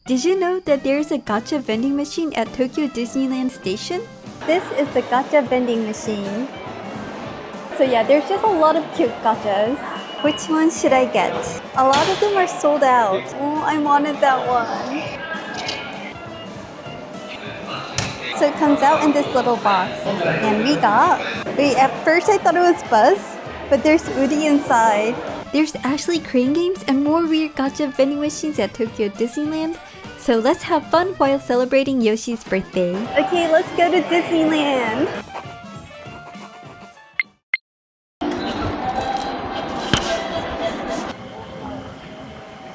Did you know that there's a gacha vending machine at Tokyo Disneyland Station? This is the gacha vending machine. So yeah, there's just a lot of cute gachas. Which one should I get? A lot of them are sold out. Oh, I wanted that one. So it comes out in this little box. And we got... Wait, at first I thought it was Buzz, but there's Woody inside. There's actually crane games and more weird gacha vending machines at Tokyo Disneyland. So let's have fun while celebrating Yoshi's birthday. Okay, let's go to Disneyland.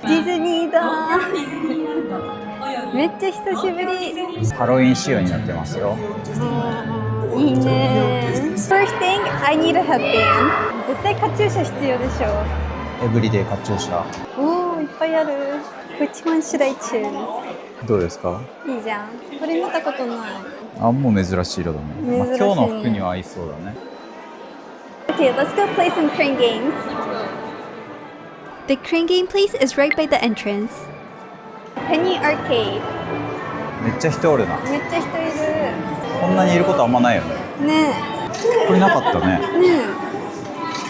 Disney だ。めっちゃ久しぶり。ハロウィン仕様になってますよ。いいね。First thing, I need a headband. 絶対カチューシャ必要でしょ。エブリデイカチューシャ。おー、いっぱいある。Which one should I choose? どうですか？いいじゃん。これ見たことない。あ、もう珍しい色だね。まあ、今日の服には合いそうだね。Okay, let's go play some crane games. The crane game place is right by the entrance. Penny Arcade. めっちゃ人おるな。めっちゃ人いる。こんなにいることあんまないよね。ねえ。これなかったね。ね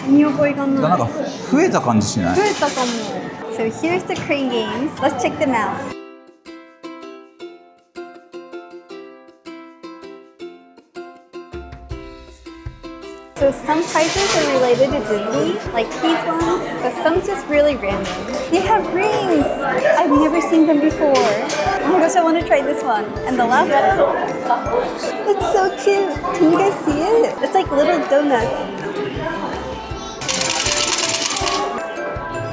え。見覚えがない。なんか増えた感じしない？増えたかも。So here's the crane games. Let's check them out. So some prizes are related to Disney, like these ones, but some just really random. They have rings! I've never seen them before. Oh my gosh, I want to try this one. And the last one, it's so cute. Can you guys see it? It's like little donuts.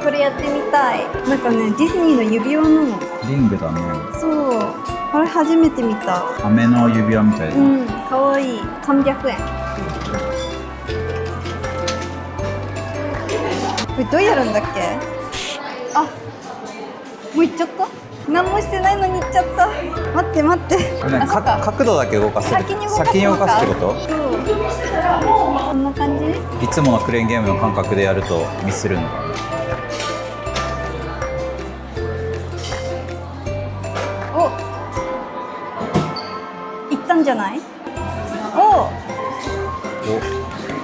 これやってみたい。なんかね、ディズニーの指輪なの。リングだね。そう。これ初めて見た。飴の指輪みたいだ。うん、かわいい。300円。これどうやるんだっけ？あ、もう行っちゃった？何もしてないのに行っちゃった。待って待って。ね、角度だけ動かす。先に動かすってこと？そう。こんな感じ？いつものクレーンゲームの感覚でやるとミスるんだ。お、行ったんじゃない？お。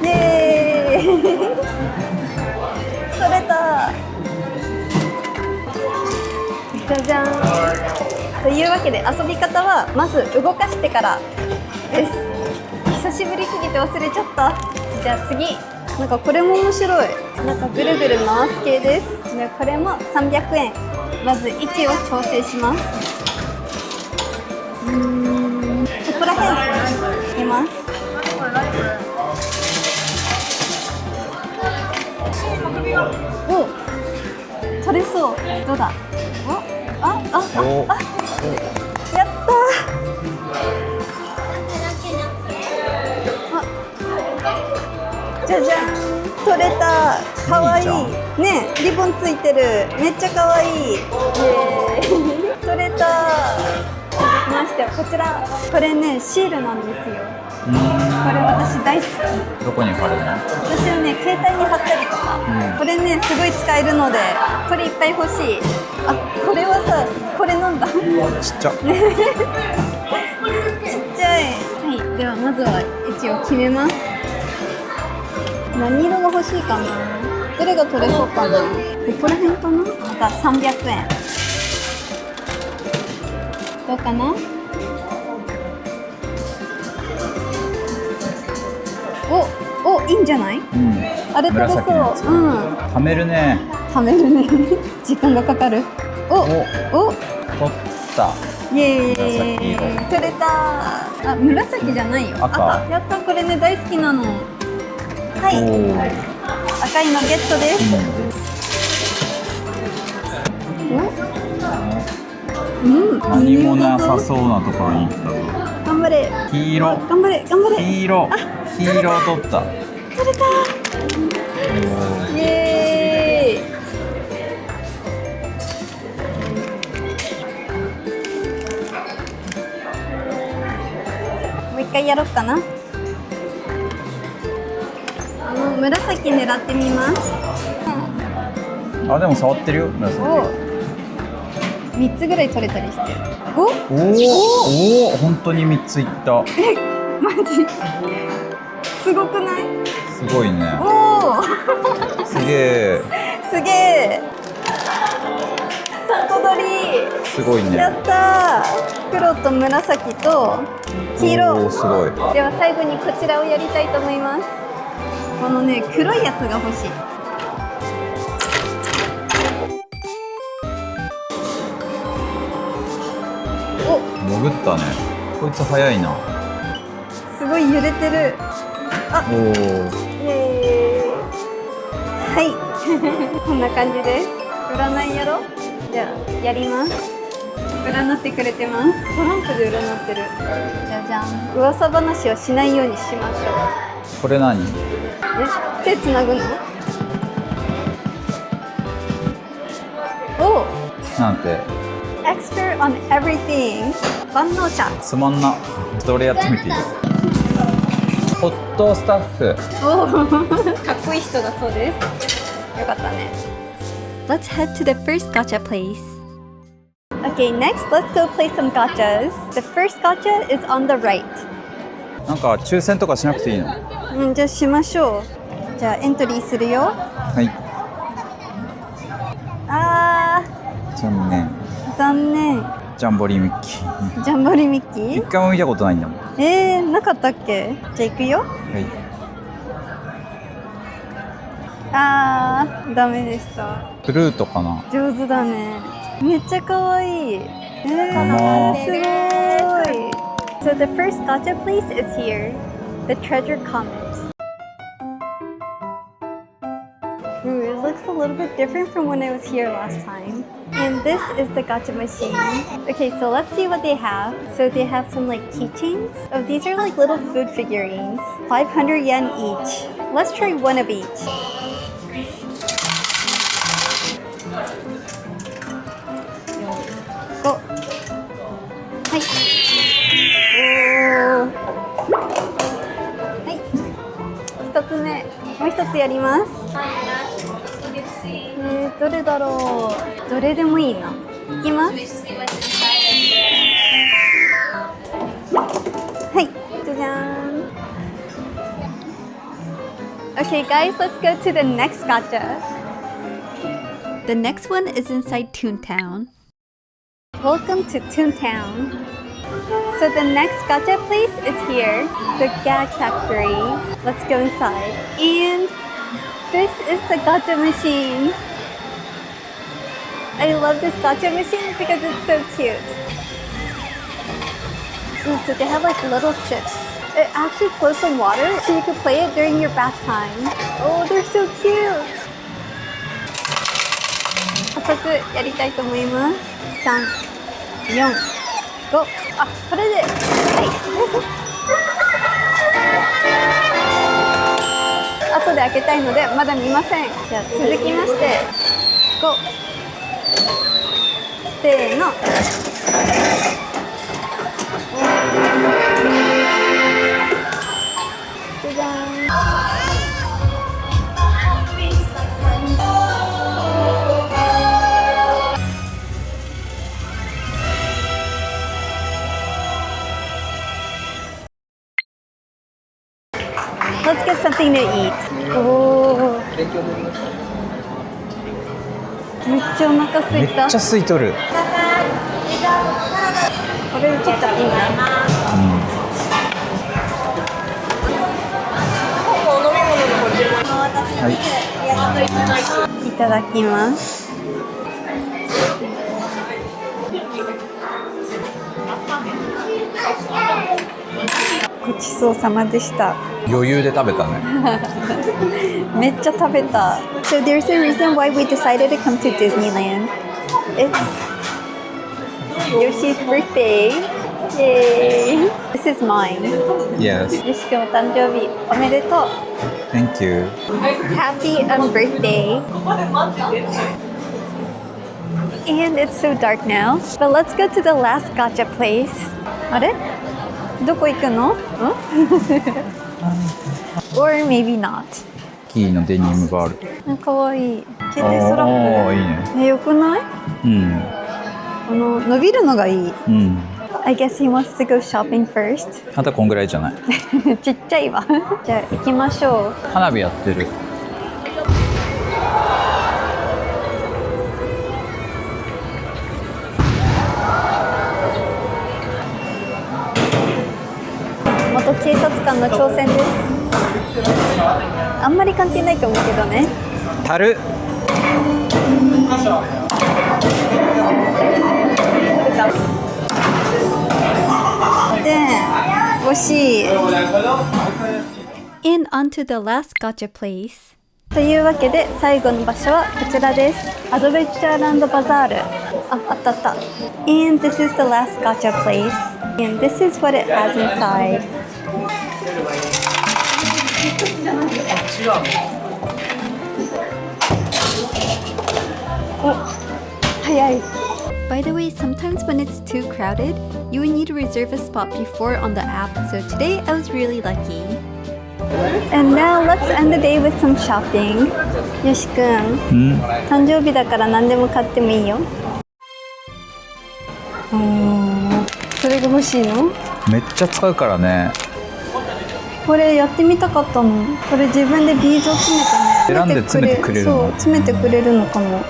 イエーイ。取れた。じゃじゃん。というわけで遊び方はまず動かしてからです。久しぶりすぎて忘れちゃった。じゃあ次。なんかこれも面白い。なんかぐるぐる回す系です。でこれも300円。まず位置を調整します。ここら辺入れます。お、取れそう。どうだ？あ、やったー。じゃじゃん、取れた。かわいい。ね、リボンついてる。めっちゃかわいい。イエーイ。取れた。続きましてこちら、これねシールなんですよ。これ私大好き。どこに貼るの？私はね、携帯に貼ったりとか、これね、すごい使えるので、これいっぱい欲しい。あ、これはさ、これなんだ。ちっちゃ。ちっちゃい。はい、ではまずは位置を決めます。何色が欲しいかな。どれが取れそうかな。ここら辺かな。また300円。どうかな。お、いいんじゃない？あれ取れそう。はめるね。はめるね。時間がかかる。お、取った。イエーイ。取れた。あ、紫じゃないよ。赤。やった、これね大好きなの。はい。赤いのゲットです。何もなさそうなところに行ったぞ。頑張れ。黄色。頑張れ。黄色取った。取れた。イエーイ。もう一回やろうかな。紫狙ってみます。あ、でも触ってるよ、紫。3つぐらい取れたりして。おお、本当に3ついった。マジすごくない？すごいね。おおすげえ。すげえ。3個取り。すごいね。やったー。黒と紫と黄色。おー、すごい。では最後にこちらをやりたいと思います。このね、黒いやつが欲しい。お、潜ったね。こいつ早いな。すごい揺れてる。あ、おお。イエーイ。はい、こんな感じです。占いやろ？じゃあやります。占ってくれてます。トランプで占ってる。じゃじゃん。噂話をしないようにしましょう。これ何？手つなぐの？お、なんて。Expert on everything。万能者。つまんな。どれやってみていい？ホットスタッフ。おかっこいい人だそうです。よかったね。Let's head to the first gacha place. Okay, next let's go play some gachas. The first gacha is on the right. なんか抽選とかしなくていいの？うん、じゃあしましょう。じゃあエントリーするよ。はい。あ残念。ー、残念。ジャンボリーミッキー。ジャンボリミッキ一ー？回も見たことないんだもん。なかったっけ？じゃあ行くよ。はい。あー、ダメでした。フルートかな。上手だね。めっちゃ可愛い。すごい。So the first gacha place is here. The treasure comet. Ooh, it looks a little bit different from when I was here last time. And this is the gacha machine. Okay, so let's see what they have. So they have some like keychains. Oh, these are like little food figurines. 500 yen each. Let's try one of each. Go. Hi. Oh. はい。一つ目。もう一つやります。どれだろう。どれでもいいな。いきます。はい。じゃじゃーん。Okay, guys, let's go to the next gacha. The next one is inside Toontown. Welcome to Toontown. So the next gacha place is here, the Gag Factory. Let's go inside. And this is the gacha machine. I love this gacha machine because it's so cute. Ooh, so they have like little ships. It actually flows some water, so you can play it during your bath time. Oh, they're so cute. 早速やりたいと思います。3、4、5。あ、これで、はい。後で開けたいのでまだ見ません。じゃあ続きまして、5。せーの。じゃじゃーん。Let's get something to eat. おー。めっちゃお腹空いた。めっちゃ空いとる。これちょっといいな。はい。いただきます。ごちそうさまでした。余裕で食べたね。めっちゃ食べた。So there's a reason why we decided to come to Disneyland. It's Yoshi's birthday. Yay! This is mine. Yes. よしくんお誕生日おめでとう。Thank you. Happy on birthday. And it's so dark now. But let's go to the last gacha place. あれ？どこ行くの？Or maybe not. キーのデニムがある。かわいい。携帯ストラップ。いいね。よくない？うん。伸びるのがいい。うん。I guess he wants to go shopping first. あとこんぐらいじゃない。ちっちゃいわ。じゃあ行きましょう。花火やってる。元警察官の挑戦です。あんまり関係ないと思うけどね。樽。で、惜しい。And on to the last gotcha place. というわけで最後の場所はこちらです。アドベンチャーランドバザール。あったあった。And this is the last gotcha place. And this is what it has inside. お、早い。By the way, sometimes when it's too crowded, you would need to reserve a spot before on the app, so today I was really lucky. And now let's end the day with some shopping. よしくん、誕生日だから何でも買ってもいいよ。それが欲しいの？めっちゃ使うからね。これやってみたかったの。これ自分でビーズを詰めてね。選んで詰めてくれるの？そう、詰めてくれるのかも。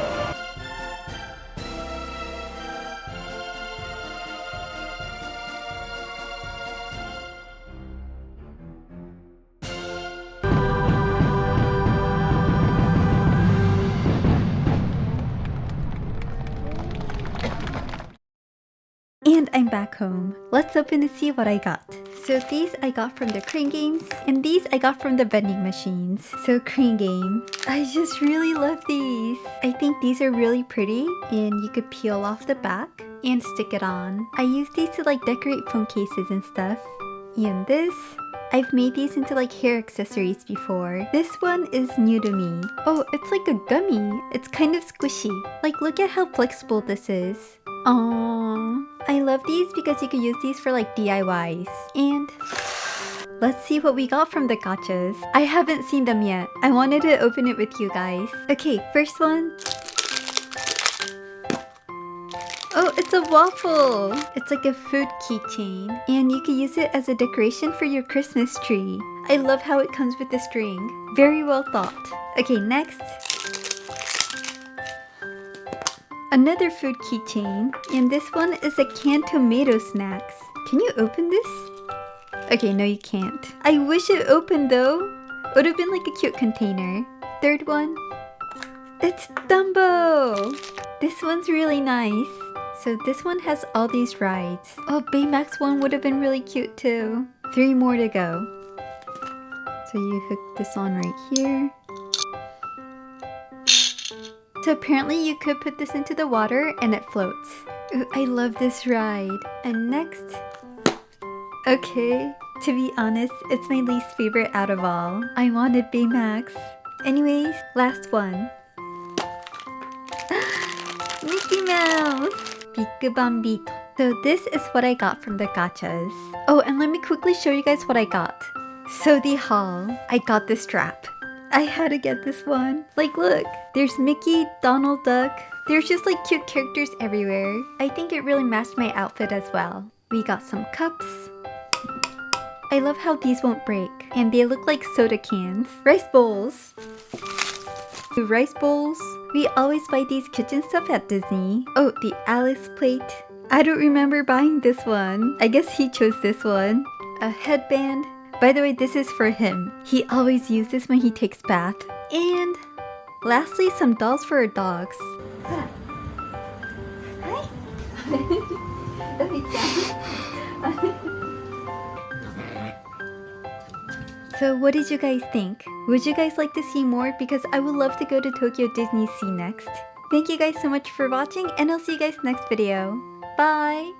And I'm back home. Let's open and see what I got. So these I got from the crane games, and these I got from the vending machines. So crane game. I just really love these. I think these are really pretty, and you could peel off the back and stick it on. I use these to like decorate phone cases and stuff. And this, I've made these into like hair accessories before. This one is new to me. Oh, it's like a gummy. It's kind of squishy. Like look at how flexible this is. Aww. I love these because you can use these for like DIYs. And let's see what we got from the gachas. I haven't seen them yet. I wanted to open it with you guys. Okay, first one. Oh, it's a waffle. It's like a food keychain. And you can use it as a decoration for your Christmas tree. I love how it comes with the string. Very well thought. Okay, next. Another food keychain, and this one is a canned tomato snacks. Can you open this? Okay, no you can't. I wish it opened though. It would have been like a cute container. Third one. It's Dumbo! This one's really nice. So this one has all these rides. Oh, Baymax one would have been really cute too. 3 more to go. So you hook this on right here. So apparently you could put this into the water and it floats. Ooh, I love this ride. And next, okay, to be honest, it's my least favorite out of all. I wanted Baymax. Anyways, last one. Mickey Mouse! Big Bambito. So this is what I got from the gachas. Oh, and let me quickly show you guys what I got. So the haul, I got this strap. I had to get this one. Like look, there's Mickey, Donald Duck. There's just like cute characters everywhere. I think it really matched my outfit as well. We got some cups. I love how these won't break. And they look like soda cans. Rice bowls. Rice bowls. We always buy these kitchen stuff at Disney. Oh, the Alice plate. I don't remember buying this one. I guess he chose this one. A headband. By the way, this is for him. He always uses this when he takes bath. And lastly, some dolls for our dogs. So what did you guys think? Would you guys like to see more? Because I would love to go to Tokyo Disney Sea next. Thank you guys so much for watching, and I'll see you guys next video. Bye!